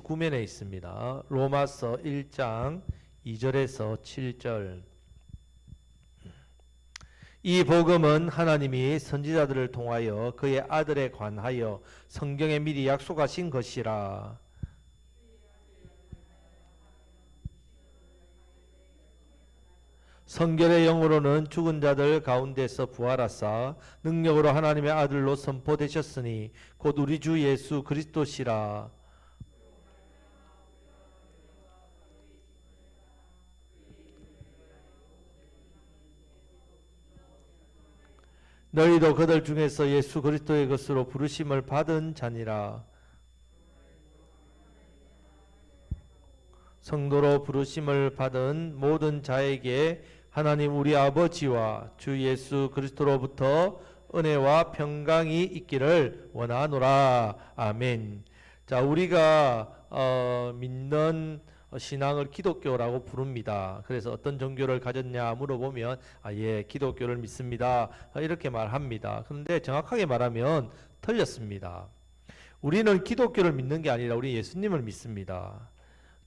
29면에 있습니다. 로마서 1장 2절에서 7절. 이 복음은 하나님이 선지자들을 통하여 그의 아들에 관하여 성경에 미리 약속하신 것이라. 성결의 영으로는 죽은 자들 가운데서 부활하사 능력으로 하나님의 아들로 선포되셨으니 곧 우리 주 예수 그리스도시라. 너희도 그들 중에서 예수 그리스도의 것으로 부르심을 받은 자니라. 성도로 부르심을 받은 모든 자에게 하나님 우리 아버지와 주 예수 그리스도로부터 은혜와 평강이 있기를 원하노라. 아멘. 자, 우리가 믿는 신앙을 기독교라고 부릅니다. 그래서 어떤 종교를 가졌냐 물어보면 예, 기독교를 믿습니다. 이렇게 말합니다. 그런데 정확하게 말하면 틀렸습니다. 우리는 기독교를 믿는 게 아니라 우리 예수님을 믿습니다.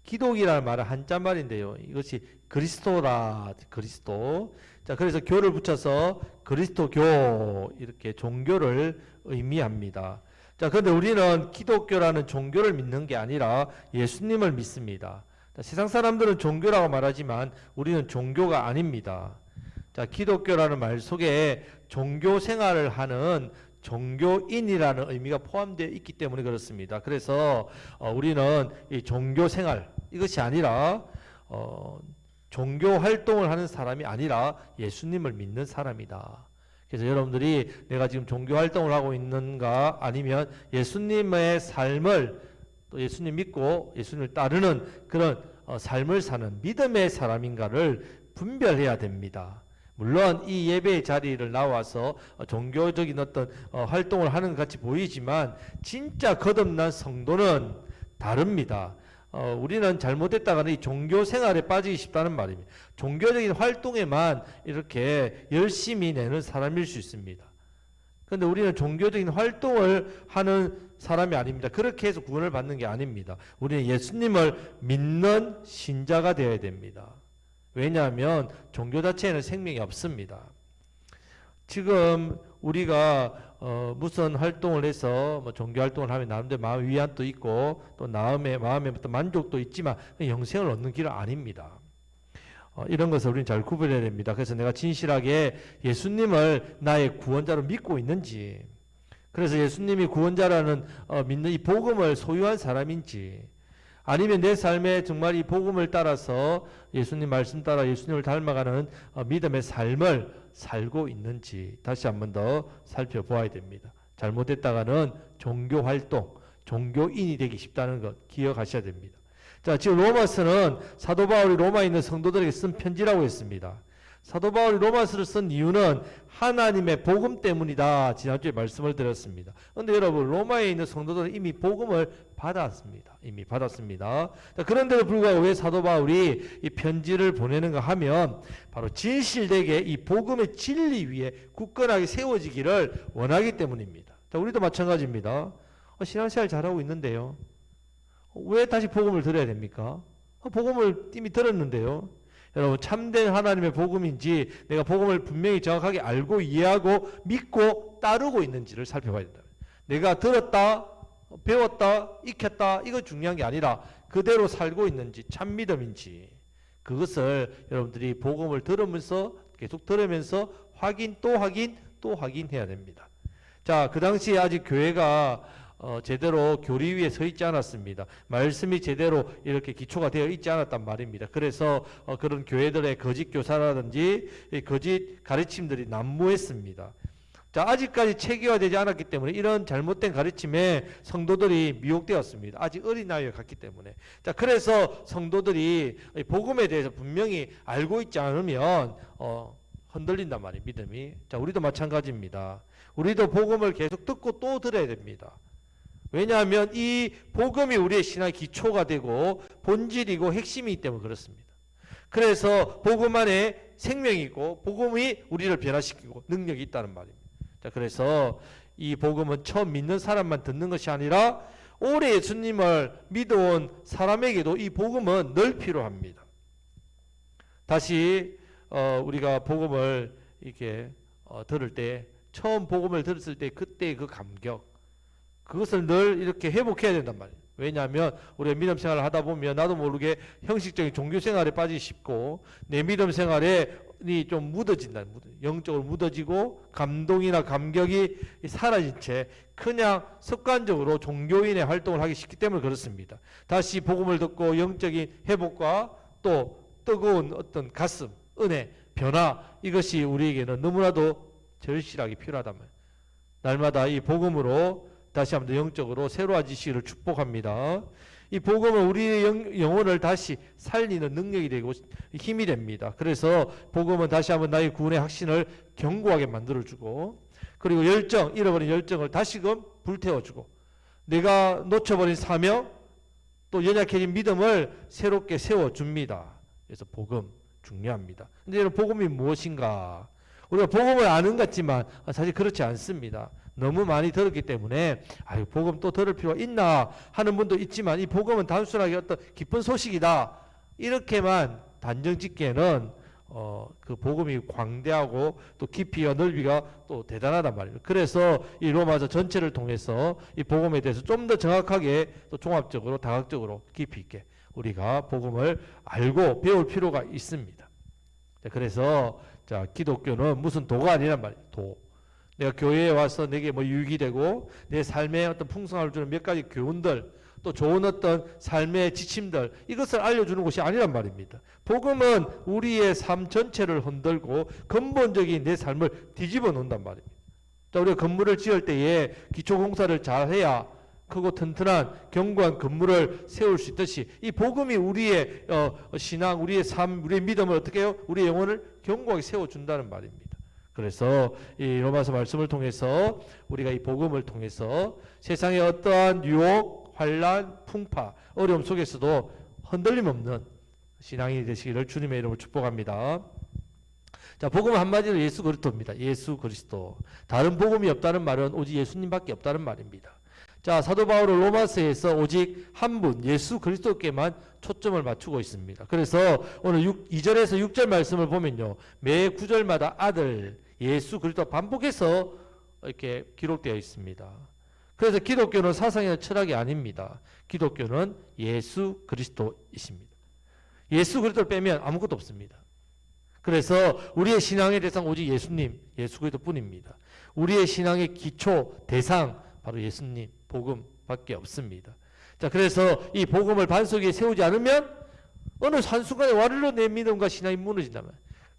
기독이라는 말은 한자말인데요. 이것이 그리스도라, 그리스도. 자, 그래서 교를 붙여서 그리스도교, 이렇게 종교를 의미합니다. 자, 그런데 우리는 기독교라는 종교를 믿는 게 아니라 예수님을 믿습니다. 자, 세상 사람들은 종교라고 말하지만 우리는 종교가 아닙니다. 자, 기독교라는 말 속에 종교 생활을 하는 종교인이라는 의미가 포함되어 있기 때문에 그렇습니다. 그래서 우리는 이 종교 생활, 이것이 아니라 종교 활동을 하는 사람이 아니라 예수님을 믿는 사람이다. 그래서 여러분들이 내가 지금 종교 활동을 하고 있는가, 아니면 예수님의 삶을, 또 예수님 믿고 예수님을 따르는 그런 삶을 사는 믿음의 사람인가를 분별해야 됩니다. 물론 이 예배의 자리를 나와서 종교적인 어떤 활동을 하는 것 같이 보이지만 진짜 거듭난 성도는 다릅니다. 우리는 잘못했다가는 이 종교 생활에 빠지기 쉽다는 말입니다. 종교적인 활동에만 이렇게 열심히 내는 사람일 수 있습니다. 그런데 우리는 종교적인 활동을 하는 사람이 아닙니다. 그렇게 해서 구원을 받는 게 아닙니다. 우리는 예수님을 믿는 신자가 되어야 됩니다. 왜냐하면 종교 자체에는 생명이 없습니다. 지금 우리가 무슨 활동을 해서 뭐 종교 활동을 하면 나름대로 마음 위안도 있고 또 마음에 어떤 만족도 있지만 영생을 얻는 길은 아닙니다. 이런 것을 우리는 잘 구별해야 됩니다. 그래서 내가 진실하게 예수님을 나의 구원자로 믿고 있는지, 그래서 예수님이 구원자라는 믿는 이 복음을 소유한 사람인지, 아니면 내 삶에 정말 이 복음을 따라서 예수님 말씀 따라 예수님을 닮아가는 믿음의 삶을 살고 있는지 다시 한 번 더 살펴보아야 됩니다. 잘못했다가는 종교 활동, 종교인이 되기 쉽다는 것 기억하셔야 됩니다. 자, 지금 로마서는 사도 바울이 로마에 있는 성도들에게 쓴 편지라고 했습니다. 사도 바울이 로마서를 쓴 이유는 하나님의 복음 때문이다. 지난주에 말씀을 드렸습니다. 그런데 여러분, 로마에 있는 성도들은 이미 복음을 받았습니다. 이미 받았습니다. 자, 그런데도 불구하고 왜 사도 바울이 이 편지를 보내는가 하면 바로 진실되게 이 복음의 진리 위에 굳건하게 세워지기를 원하기 때문입니다. 자, 우리도 마찬가지입니다. 신앙생활 잘하고 있는데요. 왜 다시 복음을 들어야 됩니까? 복음을 이미 들었는데요. 여러분, 참된 하나님의 복음인지 내가 복음을 분명히 정확하게 알고 이해하고 믿고 따르고 있는지를 살펴봐야 된다. 내가 들었다, 배웠다, 익혔다, 이거 중요한 게 아니라 그대로 살고 있는지, 참 믿음인지, 그것을 여러분들이 복음을 들으면서 계속 들으면서 확인 또 확인해야 됩니다. 자, 그 당시에 아직 교회가 제대로 교리 위에 서 있지 않았습니다. 말씀이 제대로 이렇게 기초가 되어 있지 않았단 말입니다. 그래서 그런 교회들의 거짓 교사라든지 거짓 가르침들이 난무했습니다. 자, 아직까지 체계화되지 않았기 때문에 이런 잘못된 가르침에 성도들이 미혹되었습니다. 아직 어린 나이에 갔기 때문에. 자, 그래서 성도들이 복음에 대해서 분명히 알고 있지 않으면 흔들린단 말이에요, 믿음이. 자, 우리도 마찬가지입니다. 우리도 복음을 계속 듣고 또 들어야 됩니다. 왜냐하면 이 복음이 우리의 신앙의 기초가 되고 본질이고 핵심이기 때문에 그렇습니다. 그래서 복음 안에 생명이 있고 복음이 우리를 변화시키고 능력이 있다는 말입니다. 자, 그래서 이 복음은 처음 믿는 사람만 듣는 것이 아니라 오래 예수님을 믿어온 사람에게도 이 복음은 늘 필요합니다. 다시 우리가 복음을 이렇게 들을 때, 처음 복음을 들었을 때 그때의 그 감격, 그것을 늘 이렇게 회복해야 된단 말이에요. 왜냐하면 우리가 믿음 생활을 하다 보면 나도 모르게 형식적인 종교 생활에 빠지기 쉽고 내 믿음 생활이 좀 묻어진다. 영적으로 묻어지고 감동이나 감격이 사라진 채 그냥 습관적으로 종교인의 활동을 하기 쉽기 때문에 그렇습니다. 다시 복음을 듣고 영적인 회복과 또 뜨거운 어떤 가슴, 은혜, 변화, 이것이 우리에게는 너무나도 절실하게 필요하단 말이에요. 날마다 이 복음으로 다시 한번 영적으로 새로워지시기를 축복합니다. 이 복음은 우리의 영혼을 다시 살리는 능력이 되고 힘이 됩니다. 그래서 복음은 다시 한번 나의 구원의 확신을 견고하게 만들어주고, 그리고 열정, 잃어버린 열정을 다시금 불태워주고, 내가 놓쳐버린 사명, 또 연약해진 믿음을 새롭게 세워줍니다. 그래서 복음 중요합니다. 근데 여러분, 복음이 무엇인가? 우리가 복음을 아는 것 같지만 사실 그렇지 않습니다. 너무 많이 들었기 때문에 복음 또 들을 필요가 있나 하는 분도 있지만, 이 복음은 단순하게 어떤 기쁜 소식이다 이렇게만 단정 짓기에는 그 복음이 광대하고 또 깊이와 넓이가 또 대단하단 말이에요. 그래서 이 로마서 전체를 통해서 이 복음에 대해서 좀 더 정확하게 또 종합적으로 다각적으로 깊이 있게 우리가 복음을 알고 배울 필요가 있습니다. 그래서 기독교는 무슨 도가 아니란 말이에요. 도. 내가 교회에 와서 내게 뭐 유익이 되고 내 삶에 어떤 풍성함을 주는 몇 가지 교훈들, 또 좋은 어떤 삶의 지침들, 이것을 알려주는 것이 아니란 말입니다. 복음은 우리의 삶 전체를 흔들고 근본적인 내 삶을 뒤집어 놓는단 말입니다. 우리가 건물을 지을 때에 기초공사를 잘 해야 크고 튼튼한 견고한 건물을 세울 수 있듯이, 이 복음이 우리의 신앙, 우리의 삶, 우리의 믿음을 어떻게 해요? 우리의 영혼을 견고하게 세워준다는 말입니다. 그래서 이 로마서 말씀을 통해서 우리가 이 복음을 통해서 세상의 어떠한 유혹, 환란, 풍파, 어려움 속에서도 흔들림 없는 신앙이 되시기를 주님의 이름으로 축복합니다. 자, 복음은 한마디로 예수 그리스도입니다. 예수 그리스도. 다른 복음이 없다는 말은 오직 예수님밖에 없다는 말입니다. 자, 사도 바울은 로마서에서 오직 한 분, 예수 그리스도께만 초점을 맞추고 있습니다. 그래서 오늘 2절에서 6절 말씀을 보면요, 매 구절마다 아들, 예수 그리스도 반복해서 이렇게 기록되어 있습니다. 그래서 기독교는 사상이나 철학이 아닙니다. 기독교는 예수 그리스도이십니다. 예수 그리스도를 빼면 아무것도 없습니다. 그래서 우리의 신앙의 대상 오직 예수님, 예수 그리스도뿐입니다. 우리의 신앙의 기초, 대상 바로 예수님, 복음밖에 없습니다. 자, 그래서 이 복음을 반석 위에 세우지 않으면 어느 한순간에 와르르 내 믿음과 신앙이 무너진다면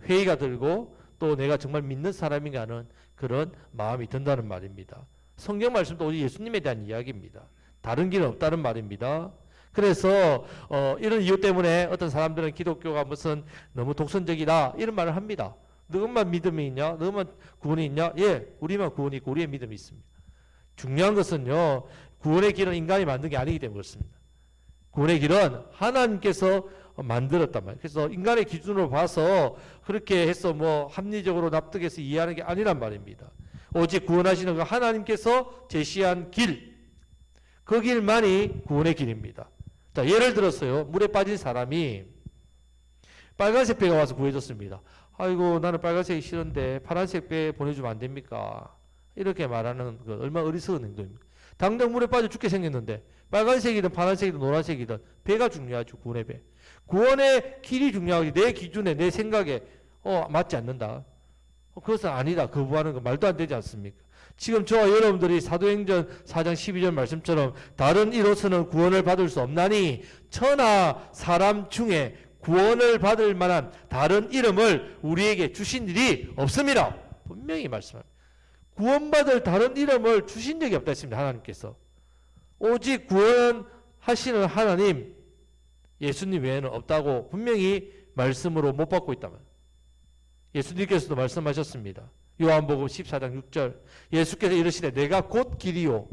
회의가 들고 또 내가 정말 믿는 사람인가 하는 그런 마음이 든다는 말입니다. 성경 말씀도 오직 예수님에 대한 이야기입니다. 다른 길은 없다는 말입니다. 그래서 이런 이유 때문에 어떤 사람들은 기독교가 무슨 너무 독선적이다 이런 말을 합니다. 너만 믿음이 있냐? 너만 구원이 있냐? 예, 우리만 구원이 있고 우리의 믿음이 있습니다. 중요한 것은요, 구원의 길은 인간이 만든 게 아니기 때문에 그렇습니다. 구원의 길은 하나님께서 만들었단 말이에요. 그래서 인간의 기준으로 봐서 그렇게 해서 뭐 합리적으로 납득해서 이해하는 게 아니란 말입니다. 오직 구원하시는 그 하나님께서 제시한 길, 그 길만이 구원의 길입니다. 자, 예를 들어서요, 물에 빠진 사람이 빨간색 배가 와서 구해줬습니다. 아이고, 나는 빨간색이 싫은데 파란색 배 보내주면 안 됩니까? 이렇게 말하는 거 얼마나 어리석은 행동입니까? 당장 물에 빠져 죽게 생겼는데 빨간색이든 파란색이든 노란색이든 배가 중요하죠. 구원의 배. 구원의 길이 중요하지 내 기준에 내 생각에 맞지 않는다. 그것은 아니다. 거부하는 거 말도 안 되지 않습니까? 지금 저와 여러분들이 사도행전 4장 12절 말씀처럼 다른 이로서는 구원을 받을 수 없나니 천하 사람 중에 구원을 받을 만한 다른 이름을 우리에게 주신 일이 없습니다. 분명히 말씀합니다. 구원받을 다른 이름을 주신 적이 없다 했습니다. 하나님께서. 오직 구원하시는 하나님, 예수님 외에는 없다고 분명히 말씀으로 못 받고 있다면, 예수님께서도 말씀하셨습니다. 요한복음 14장 6절, 예수께서 이르시되 내가 곧 길이요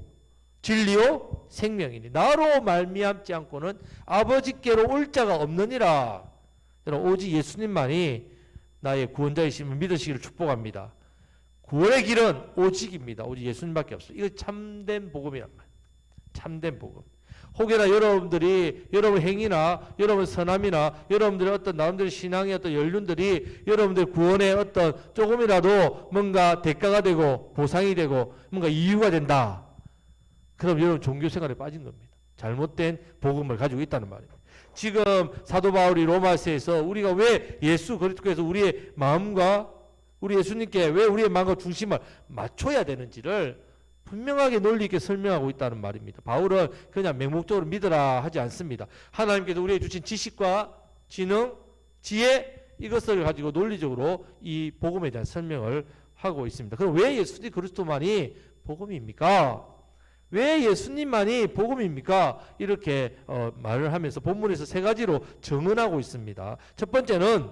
진리요 생명이니 나로 말미암지 않고는 아버지께로 올 자가 없느니라. 오직 예수님만이 나의 구원자이심을 믿으시기를 축복합니다. 구원의 길은 오직입니다. 오직 예수님밖에 없어요. 이거 참된 복음이란 말이에요. 참된 복음. 혹여나 여러분들이 여러분 행위나 여러분 선함이나 여러분들의 어떤 나름대로 신앙의 어떤 연륜들이 여러분들 구원의 어떤 조금이라도 뭔가 대가가 되고 보상이 되고 뭔가 이유가 된다. 그럼 여러분 종교생활에 빠진 겁니다. 잘못된 복음을 가지고 있다는 말이에요. 지금 사도 바울이 로마서에서 우리가 왜 예수 그리스도께서 우리의 마음과 우리 예수님께 왜 우리의 마음과 중심을 맞춰야 되는지를 분명하게 논리 있게 설명하고 있다는 말입니다. 바울은 그냥 맹목적으로 믿으라 하지 않습니다. 하나님께서 우리에게 주신 지식과 지능, 지혜 이것을 가지고 논리적으로 이 복음에 대한 설명을 하고 있습니다. 그럼 왜 예수님 그리스도만이 복음입니까? 왜 예수님만이 복음입니까? 이렇게 말을 하면서 본문에서 세 가지로 정언하고 있습니다. 첫 번째는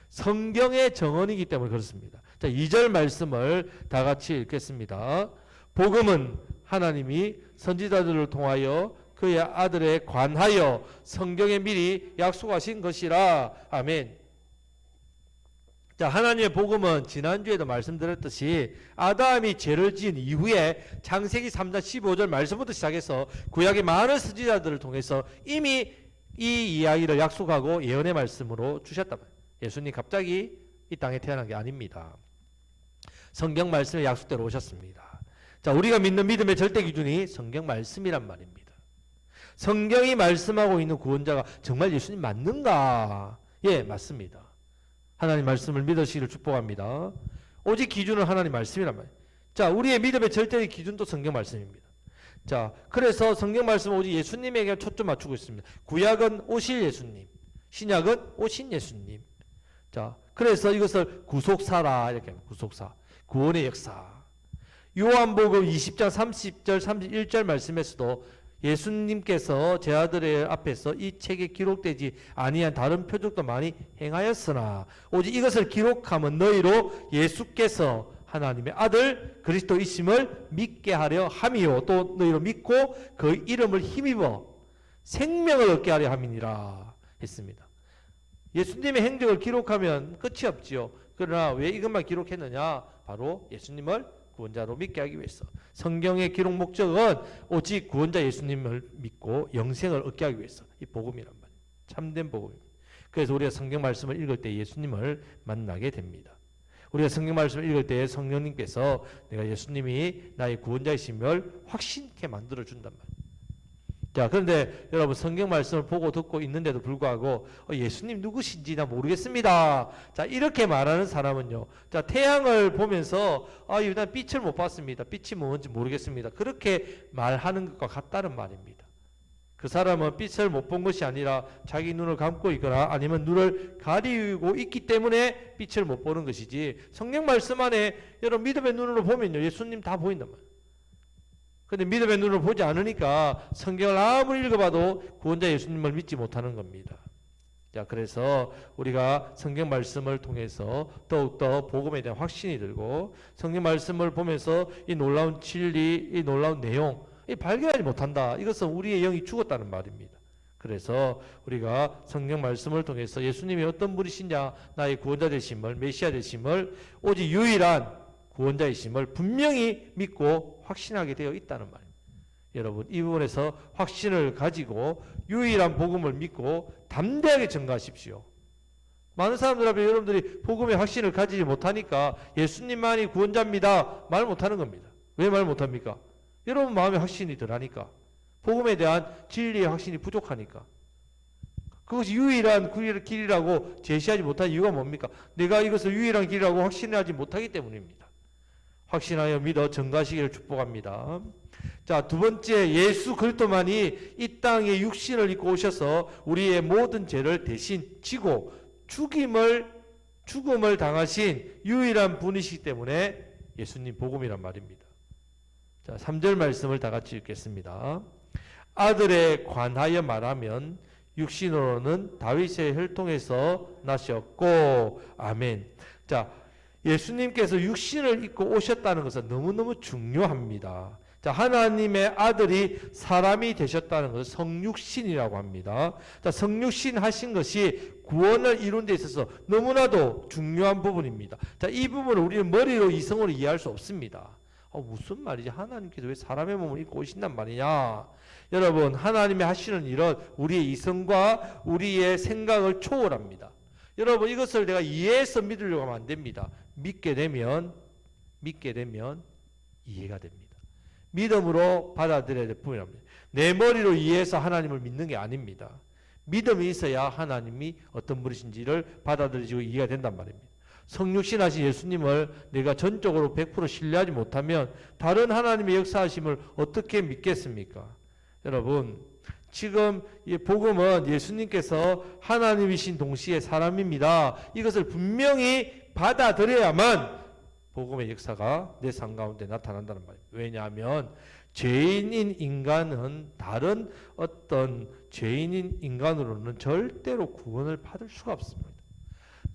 성경의 정언이기 때문에 그렇습니다. 자, 2절 말씀을 다 같이 읽겠습니다. 복음은 하나님이 선지자들을 통하여 그의 아들에 관하여 성경에 미리 약속하신 것이라. 아멘. 자, 하나님의 복음은 지난주에도 말씀드렸듯이 아담이 죄를 지은 이후에 창세기 3장 15절 말씀부터 시작해서 구약의 많은 선지자들을 통해서 이미 이 이야기를 약속하고 예언의 말씀으로 주셨단 말이에요. 예수님 갑자기 이 땅에 태어난 게 아닙니다. 성경 말씀의 약속대로 오셨습니다. 자, 우리가 믿는 믿음의 절대 기준이 성경 말씀이란 말입니다. 성경이 말씀하고 있는 구원자가 정말 예수님 맞는가? 예, 맞습니다. 하나님 말씀을 믿으시기를 축복합니다. 오직 기준은 하나님 말씀이란 말이에요. 자, 우리의 믿음의 절대의 기준도 성경 말씀입니다. 자, 그래서 성경 말씀은 오직 예수님에게 초점 맞추고 있습니다. 구약은 오실 예수님, 신약은 오신 예수님. 자, 그래서 이것을 구속사라 이렇게 합니다. 구속사, 구원의 역사. 요한복음 20장 30절 31절 말씀에서도 예수님께서 제 아들의 앞에서 이 책에 기록되지 아니한 다른 표적도 많이 행하였으나 오직 이것을 기록하면 너희로 예수께서 하나님의 아들 그리스도이심을 믿게 하려 함이요 또 너희로 믿고 그 이름을 힘입어 생명을 얻게 하려 함이니라 했습니다. 예수님의 행적을 기록하면 끝이 없지요. 그러나 왜 이것만 기록했느냐? 바로 예수님을 구원자로 믿게 하기 위해서. 성경의 기록 목적은 오직 구원자 예수님을 믿고 영생을 얻게 하기 위해서. 이 복음이란 말이에요. 참된 복음입니다. 그래서 우리가 성경 말씀을 읽을 때 예수님을 만나게 됩니다. 우리가 성경 말씀을 읽을 때 성령님께서 내가 예수님이 나의 구원자이심을 확신케 만들어준단 말이에요. 자, 그런데 여러분 성경 말씀을 보고 듣고 있는데도 불구하고 예수님 누구신지 나 모르겠습니다. 자, 이렇게 말하는 사람은요. 자, 태양을 보면서 일단 빛을 못 봤습니다. 빛이 뭔지 모르겠습니다. 그렇게 말하는 것과 같다는 말입니다. 그 사람은 빛을 못 본 것이 아니라 자기 눈을 감고 있거나 아니면 눈을 가리고 있기 때문에 빛을 못 보는 것이지 성경 말씀 안에 여러분 믿음의 눈으로 보면요. 예수님 다 보인단 말이에요. 근데 믿음의 눈을 보지 않으니까 성경을 아무리 읽어봐도 구원자 예수님을 믿지 못하는 겁니다. 자, 그래서 우리가 성경 말씀을 통해서 더욱더 복음에 대한 확신이 들고 성경 말씀을 보면서 이 놀라운 진리, 이 놀라운 내용 발견하지 못한다. 이것은 우리의 영이 죽었다는 말입니다. 그래서 우리가 성경 말씀을 통해서 예수님이 어떤 분이시냐, 나의 구원자 되심을, 메시아 되심을 오직 유일한 구원자이심을 분명히 믿고 확신하게 되어 있다는 말입니다. 여러분, 이 부분에서 확신을 가지고 유일한 복음을 믿고 담대하게 전가하십시오. 많은 사람들 앞에 여러분들이 복음의 확신을 가지지 못하니까 예수님만이 구원자입니다 말 못하는 겁니다. 왜 말 못합니까? 여러분 마음에 확신이 덜하니까, 복음에 대한 진리의 확신이 부족하니까. 그것이 유일한 길이라고 제시하지 못한 이유가 뭡니까? 내가 이것을 유일한 길이라고 확신하지 못하기 때문입니다. 확신하여 믿어 전가하시기를 축복합니다. 자, 두 번째, 예수 그리스도만이 이 땅에 육신을 입고 오셔서 우리의 모든 죄를 대신 지고 죽음을 당하신 유일한 분이시기 때문에 예수님 복음이란 말입니다. 자, 3절 말씀을 다 같이 읽겠습니다. 아들에 관하여 말하면 육신으로는 다윗의 혈통에서 나셨고, 아멘. 자, 예수님께서 육신을 입고 오셨다는 것은 너무너무 중요합니다. 자, 하나님의 아들이 사람이 되셨다는 것을 성육신이라고 합니다. 자, 성육신 하신 것이 구원을 이룬 데 있어서 너무나도 중요한 부분입니다. 자, 이 부분을 우리는 머리로 이성으로 이해할 수 없습니다. 무슨 말이지? 하나님께서 왜 사람의 몸을 입고 오신단 말이냐? 여러분, 하나님이 하시는 일은 우리의 이성과 우리의 생각을 초월합니다. 여러분, 이것을 내가 이해해서 믿으려고 하면 안 됩니다. 믿게 되면 이해가 됩니다. 믿음으로 받아들여야 될 뿐입니다. 내 머리로 이해해서 하나님을 믿는 게 아닙니다. 믿음이 있어야 하나님이 어떤 분이신지를 받아들이고 이해가 된단 말입니다. 성육신 하신 예수님을 내가 전적으로 100% 신뢰하지 못하면 다른 하나님의 역사하심을 어떻게 믿겠습니까? 여러분, 지금 이 복음은 예수님께서 하나님이신 동시에 사람입니다. 이것을 분명히 받아들여야만 복음의 역사가 내 삶 가운데 나타난다는 말입니다. 왜냐하면 죄인인 인간은 다른 어떤 죄인인 인간으로는 절대로 구원을 받을 수가 없습니다.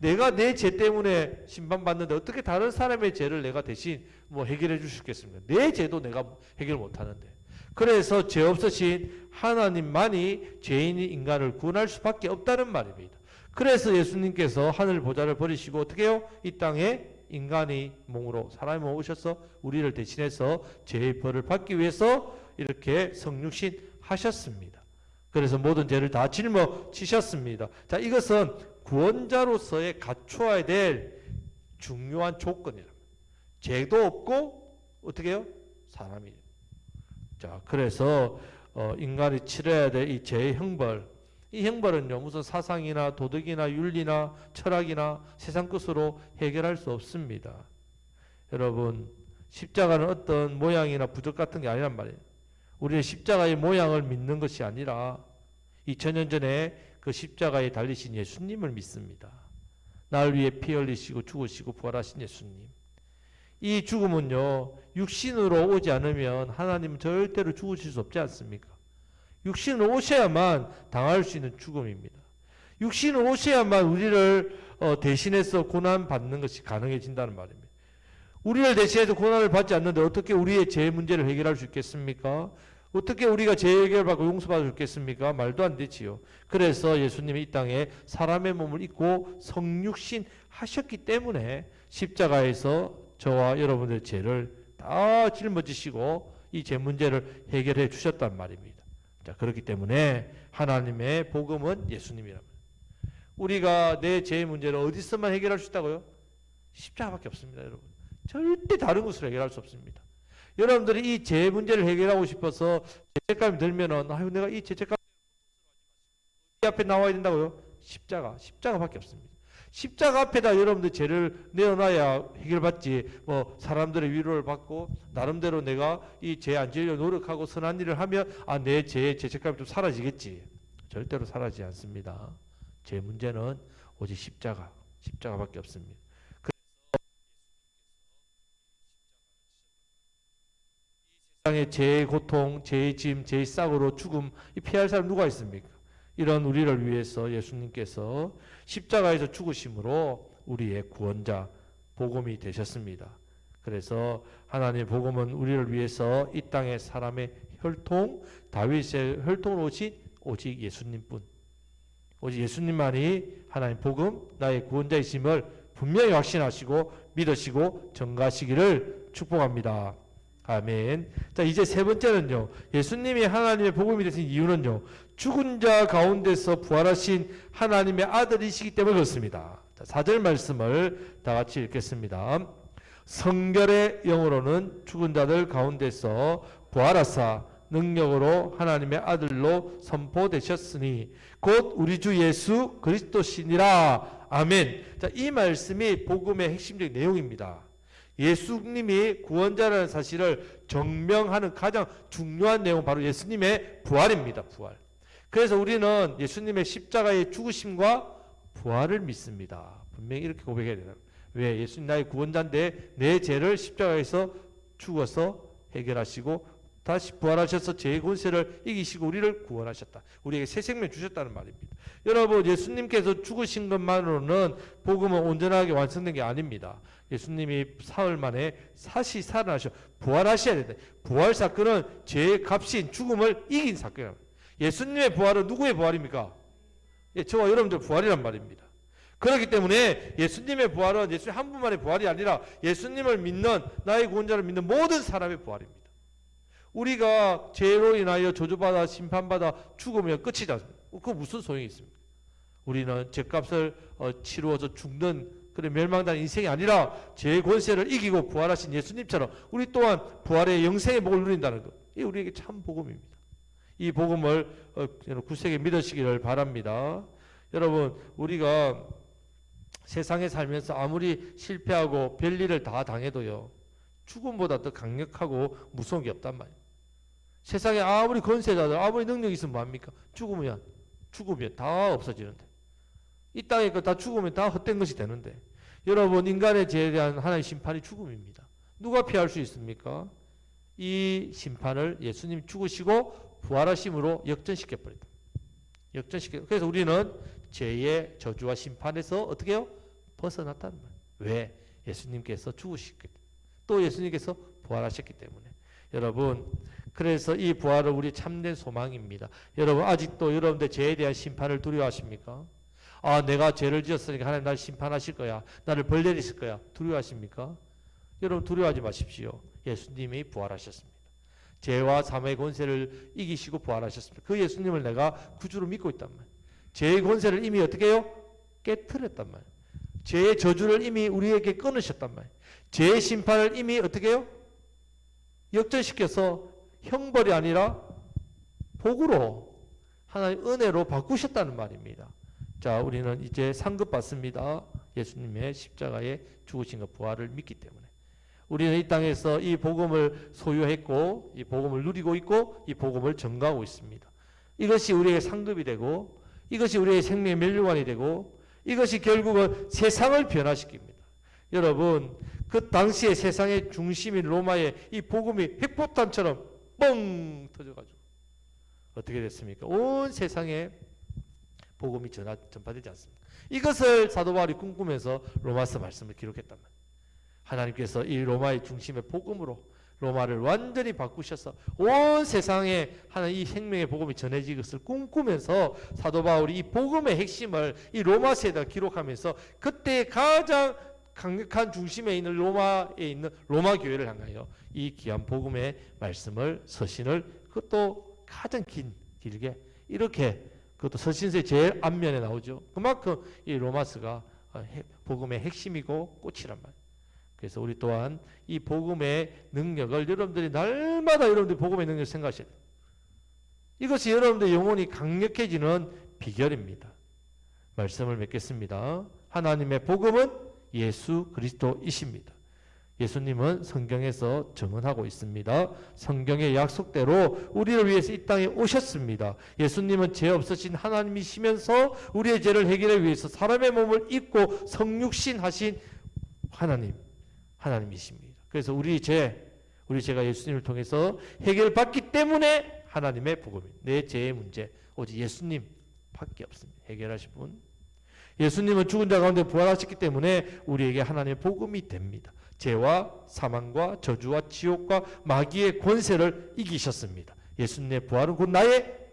내가 내 죄 때문에 심판받는데 어떻게 다른 사람의 죄를 내가 대신 해결해 줄 수 있겠습니까? 내 죄도 내가 해결 못하는데. 그래서 죄 없으신 하나님만이 죄인인 인간을 구원할 수밖에 없다는 말입니다. 그래서 예수님께서 하늘 보좌를 버리시고 어떻게 해요? 이 땅에 인간이 몸으로 사람이 몸으로 오셔서 우리를 대신해서 죄의 벌을 받기 위해서 이렇게 성육신 하셨습니다. 그래서 모든 죄를 다 짊어지셨습니다. 자, 이것은 구원자로서의 갖추어야 될 중요한 조건이랍니다. 죄도 없고 어떻게 해요? 사람이에요. 자, 그래서 인간이 치러야 될 이 죄의 형벌, 이 형벌은요 무슨 사상이나 도덕이나 윤리나 철학이나 세상 것으로 해결할 수 없습니다. 여러분, 십자가는 어떤 모양이나 부적 같은 게 아니란 말이에요. 우리는 십자가의 모양을 믿는 것이 아니라 2000년 전에 그 십자가에 달리신 예수님을 믿습니다. 날 위해 피 흘리시고 죽으시고 부활하신 예수님. 이 죽음은요 육신으로 오지 않으면 하나님은 절대로 죽으실 수 없지 않습니까? 육신으로 오셔야만 당할 수 있는 죽음입니다. 육신으로 오셔야만 우리를 대신해서 고난받는 것이 가능해진다는 말입니다. 우리를 대신해서 고난을 받지 않는데 어떻게 우리의 죄 문제를 해결할 수 있겠습니까? 어떻게 우리가 죄 해결받고 용서받을 수 있겠습니까? 말도 안 되지요. 그래서 예수님이 이 땅에 사람의 몸을 입고 성육신 하셨기 때문에 십자가에서 저와 여러분들의 죄를 다 짊어지시고 이 죄 문제를 해결해 주셨단 말입니다. 자, 그렇기 때문에 하나님의 복음은 예수님이랍니다. 우리가 내 죄의 문제를 어디서만 해결할 수 있다고요? 십자가밖에 없습니다, 여러분. 절대 다른 것으로 해결할 수 없습니다. 여러분들이 이 죄 문제를 해결하고 싶어서 죄책감이 들면은 내가 이 죄책감 이 앞에 나와야 된다고요? 십자가밖에 없습니다. 십자가 앞에다 여러분들 죄를 내어놔야 해결받지. 사람들의 위로를 받고 나름대로 내가 이 죄 안 지으려 노력하고 선한 일을 하면 내 죄의 죄책감이 좀 사라지겠지. 절대로 사라지지 않습니다. 죄 문제는 오직 십자가밖에 없습니다. 세상의 죄의 고통, 죄의 짐, 죄의 싹으로 죽음 피할 사람 누가 있습니까? 이런 우리를 위해서 예수님께서 십자가에서 죽으심으로 우리의 구원자, 복음이 되셨습니다. 그래서 하나님의 복음은 우리를 위해서 이 땅의 사람의 혈통, 다윗의 혈통으로 오신 오직 예수님뿐, 오직 예수님만이 하나님 복음, 나의 구원자이심을 분명히 확신하시고 믿으시고 전가하시기를 축복합니다. 아멘. 자, 이제 세 번째는요. 예수님이 하나님의 복음이 되신 이유는요. 죽은 자 가운데서 부활하신 하나님의 아들이시기 때문에 그렇습니다. 자, 4절 말씀을 다 같이 읽겠습니다. 성결의 영으로는 죽은 자들 가운데서 부활하사 능력으로 하나님의 아들로 선포되셨으니 곧 우리 주 예수 그리스도시니라. 아멘. 자, 이 말씀이 복음의 핵심적인 내용입니다. 예수님이 구원자라는 사실을 증명하는 가장 중요한 내용은 바로 예수님의 부활입니다. 부활. 그래서 우리는 예수님의 십자가의 죽으심과 부활을 믿습니다. 분명히 이렇게 고백해야 되나? 왜? 예수님 나의 구원자인데 내 죄를 십자가에서 죽어서 해결하시고 다시 부활하셔서 죄의 권세를 이기시고 우리를 구원하셨다. 우리에게 새 생명 주셨다는 말입니다. 여러분, 예수님께서 죽으신 것만으로는 복음은 온전하게 완성된 게 아닙니다. 예수님이 사흘 만에 다시 살아나셔 부활하셔야 된다. 부활 사건은 죄의 값인 죽음을 이긴 사건입니다. 예수님의 부활은 누구의 부활입니까? 저와 여러분들 부활이란 말입니다. 그렇기 때문에 예수님의 부활은 예수님 한 분만의 부활이 아니라 예수님을 믿는, 나의 구원자를 믿는 모든 사람의 부활입니다. 우리가 죄로 인하여 저주받아 심판받아 죽으면 끝이지 않습니까? 그거 무슨 소용이 있습니까? 우리는 죄값을 치루어서 죽는 그런 멸망당한 인생이 아니라 죄의 권세를 이기고 부활하신 예수님처럼 우리 또한 부활의 영생의 복을 누린다는 것, 이 우리에게 참 복음입니다. 이 복음을 굳세게 믿으시기를 바랍니다. 여러분, 우리가 세상에 살면서 아무리 실패하고 별일을 다 당해도요, 죽음보다 더 강력하고 무서운 게 없단 말이에요. 세상에 아무리 권세자들, 아무리 능력이 있으면 뭐합니까? 죽으면 다 없어지는데, 이 땅에 거 다 죽으면 다 헛된 것이 되는데, 여러분, 인간의 죄에 대한 하나님의 심판이 죽음입니다. 누가 피할 수 있습니까? 이 심판을 예수님 죽으시고 부활하심으로 역전시켜버렸다. 그래서 우리는 죄의 저주와 심판에서 어떻게 해요? 벗어났다는 말이에요. 왜? 예수님께서 죽으셨기 때문에, 또 예수님께서 부활하셨기 때문에. 여러분, 그래서 이 부활은 우리 참된 소망입니다. 여러분, 아직도 여러분들 죄에 대한 심판을 두려워하십니까? 내가 죄를 지었으니까 하나님 나를 심판하실 거야, 나를 벌 내리실 거야, 두려워하십니까? 여러분, 두려워하지 마십시오. 예수님이 부활하셨습니다. 죄와 사망의 권세를 이기시고 부활하셨습니다. 그 예수님을 내가 구주로 믿고 있단 말이에요. 죄의 권세를 이미 어떻게 해요? 깨트렸단 말이에요. 죄의 저주를 이미 우리에게 끊으셨단 말이에요. 죄의 심판을 이미 어떻게 해요? 역전시켜서 형벌이 아니라 복으로, 하나님 은혜로 바꾸셨다는 말입니다. 자, 우리는 이제 상급받습니다. 예수님의 십자가의 죽으신과 부활을 믿기 때문에. 우리는 이 땅에서 이 복음을 소유했고, 이 복음을 누리고 있고, 이 복음을 전가하고 있습니다. 이것이 우리의 상급이 되고, 이것이 우리의 생명의 멸류관이 되고, 이것이 결국은 세상을 변화시킵니다. 여러분, 그 당시에 세상의 중심인 로마의 이 복음이 핵폭탄처럼 뻥 터져가지고 어떻게 됐습니까? 온 세상에 복음이 전파되지 않습니다. 이것을 사도 바울이 꿈꾸면서 로마서 말씀을 기록했단 말이에요. 하나님께서 이 로마의 중심의 복음으로 로마를 완전히 바꾸셔서 온 세상에 하나님 이 생명의 복음이 전해질 것을 꿈꾸면서 사도 바울이 이 복음의 핵심을 이 로마서에다 기록하면서 그때 가장 강력한 중심에 있는 로마에 있는 로마 교회를 향하여 이 귀한 복음의 말씀을, 서신을, 그것도 가장 길게 이렇게, 그것도 서신서의 제일 앞면에 나오죠. 그만큼 이 로마서가 복음의 핵심이고 꽃이란 말이에요. 그래서 우리 또한 이 복음의 능력을 여러분들이 날마다 여러분들이 복음의 능력을 생각하셔야 돼요. 이것이 여러분들의 영혼이 강력해지는 비결입니다. 말씀을 맺겠습니다. 하나님의 복음은 예수 그리스도이십니다. 예수님은 성경에서 증언하고 있습니다. 성경의 약속대로 우리를 위해서 이 땅에 오셨습니다. 예수님은 죄 없으신 하나님이시면서 우리의 죄를 해결하기 위해서 사람의 몸을 입고 성육신 하신 하나님이십니다. 그래서 우리 죄가 예수님을 통해서 해결받기 때문에 하나님의 복음입니다. 내 죄의 문제 오직 예수님밖에 없습니다. 해결하실 분. 예수님은 죽은 자 가운데 부활하셨기 때문에 우리에게 하나님의 복음이 됩니다. 죄와 사망과 저주와 지옥과 마귀의 권세를 이기셨습니다. 예수님의 부활은 곧 나의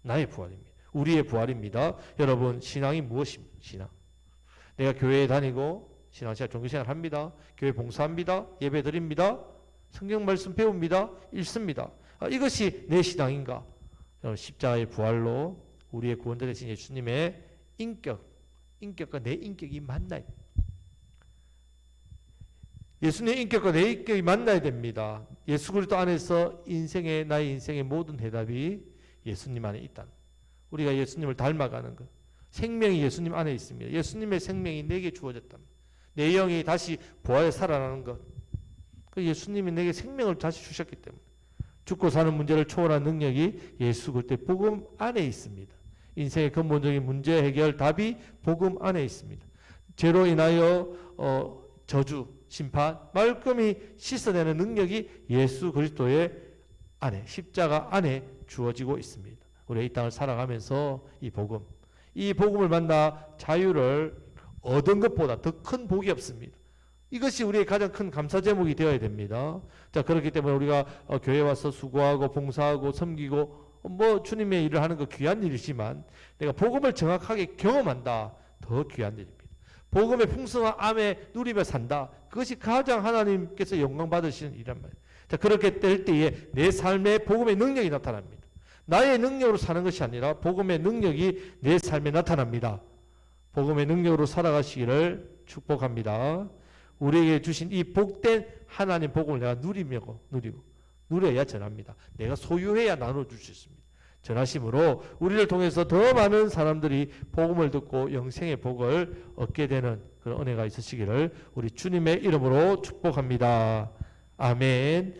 부활입니다. 우리의 부활입니다. 여러분, 신앙이 무엇입니까? 신앙. 내가 교회에 다니고 신앙생활, 종교생활 합니다. 교회 봉사합니다. 예배 드립니다. 성경 말씀 배웁니다. 읽습니다. 이것이 내 신앙인가? 십자가의 부활로 우리의 구원자 되신 예수님의 인격과 내 인격이 만나야 됩니다. 예수님의 인격과 내 인격이 만나야 됩니다. 예수 그리스도 안에서 나의 인생의 모든 해답이 예수님 안에 있다. 우리가 예수님을 닮아가는 것. 생명이 예수님 안에 있습니다. 예수님의 생명이 내게 주어졌다. 내 영이 다시 부활해 살아나는 것. 예수님이 내게 생명을 다시 주셨기 때문에 죽고 사는 문제를 초월한 능력이 예수 그리스도의 복음 안에 있습니다. 인생의 근본적인 문제 해결 답이 복음 안에 있습니다. 죄로 인하여 저주, 심판, 말끔히 씻어내는 능력이 예수 그리스도의 안에, 십자가 안에 주어지고 있습니다. 우리가 이 땅을 살아가면서 이 복음을 만나 자유를 얻은 것보다 더 큰 복이 없습니다. 이것이 우리의 가장 큰 감사 제목이 되어야 됩니다. 자, 그렇기 때문에 우리가 교회 와서 수고하고 봉사하고 섬기고 주님의 일을 하는 거 귀한 일이지만 내가 복음을 정확하게 경험한다. 더 귀한 일입니다. 복음의 풍성함에 누리며 산다. 그것이 가장 하나님께서 영광 받으시는 일이란 말이에요. 자, 그렇게 될 때에 내 삶에 복음의 능력이 나타납니다. 나의 능력으로 사는 것이 아니라 복음의 능력이 내 삶에 나타납니다. 복음의 능력으로 살아가시기를 축복합니다. 우리에게 주신 이 복된 하나님 복음을 내가 누리고 누려야 전합니다. 내가 소유해야 나눠줄 수 있습니다. 전하심으로 우리를 통해서 더 많은 사람들이 복음을 듣고 영생의 복을 얻게 되는 그런 은혜가 있으시기를 우리 주님의 이름으로 축복합니다. 아멘.